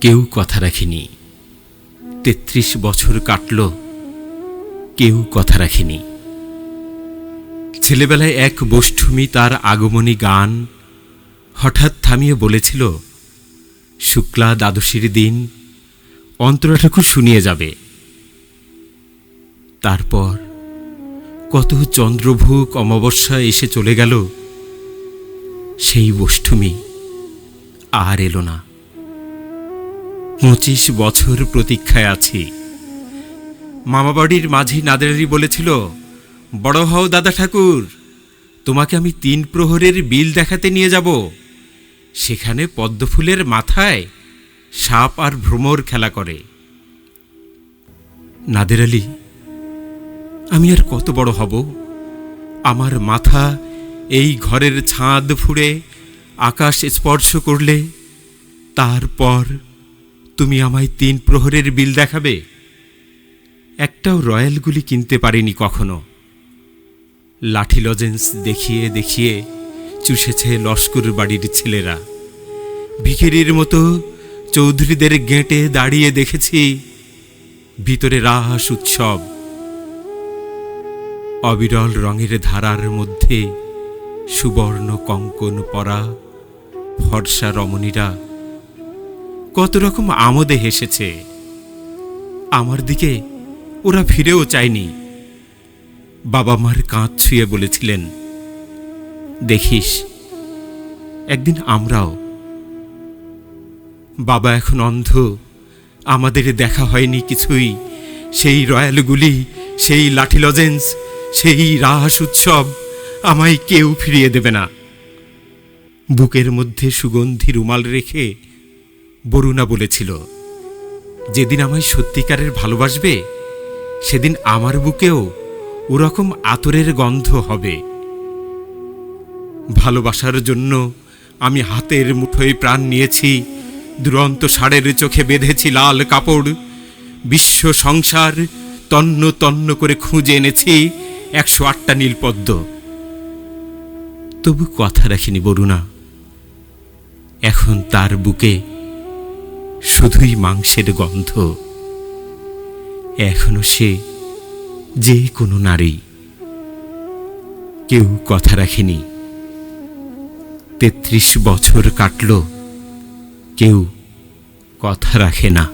কেউ কথা রাখেনি। ৩৩ বছর কাটল, কেউ কথা রাখেনি। ছেলেবেলায় এক বৈষ্ণবী তার আগমনী গান হঠাৎ থামিয়ে বলেছিল, শুক্লা দ্বাদশীর দিন অন্তরা ঠাকুর শুনিয়ে যাবে। তারপর কত চন্দ্রভূক অমাবস্যা এসে চলে গেল, সেই বৈষ্ণবী আর এলো না। ২৫ বছর প্রতীক্ষায় আছি। মামাবাড়ির মাঝি নাদের আলী বলেছিল, বড় হও দাদা ঠাকুর, তোমাকে আমি ৩ প্রহরের বিল দেখাতে নিয়ে যাব। সেখানে পদ্মফুলের মাথায় সাপ আর ভ্রমর খেলা করে। নাদের আলী, আমি আর কত বড় হব? আমার মাথা এই ঘরের ছাদ ফুঁড়ে আকাশ স্পর্শ করলে তারপর তুমি আমায় ৩ প্রহরের বিল দেখাবে? একটাও রয়্যালগুলি কিনতে পারিনি কখনো। লাঠি লজেন্স দেখিয়ে দেখিয়ে চুষেছে লস্কর বাড়ির ছেলেরা। ভিখিরির মতো চৌধুরীদের গেঁটে দাঁড়িয়ে দেখেছি ভিতরে রাস উৎসব। অবিরল রঙের ধারার মধ্যে সুবর্ণ কঙ্কন পরা ফর্সা রমণীরা কত রকম আমোদে হেসেছে। আমার দিকে ওরা ফিরেও চায়নি। বাবা মার কাঁধ ছুঁয়ে বলেছিলেন, দেখিস একদিন আমরাও। বাবা এখন অন্ধ, আমাদের দেখা হয়নি কিছুই। সেই রয়্যালগুলি, সেই লাঠি লজেন্স, সেই রাস উৎসব আমায় কেউ ফিরিয়ে দেবে না। বুকের মধ্যে সুগন্ধি রুমাল রেখে বরুণা বলেছিল, যেদিন আমায় সত্যিকারের ভালোবাসবে সেদিন আমার বুকেও ওরকম আতরের গন্ধ হবে। ভালোবাসার জন্য আমি হাতের মুঠোয় প্রাণ নিয়েছি, দুরন্ত ষাঁড়ের চোখে বেঁধেছি লাল কাপড়। বিশ্ব সংসার তন্ন তন্ন করে খুঁজে এনেছি ১০৮টা নীলপদ্ম। তবু কথা রাখিনি বরুণা। এখন তার বুকে শুধুই মাংসের গন্ধ। এখনো সে যে কোনো নারী। কেউ কথা রাখেনি। ৩৩ বছর কাটল, কেউ কথা রাখে না।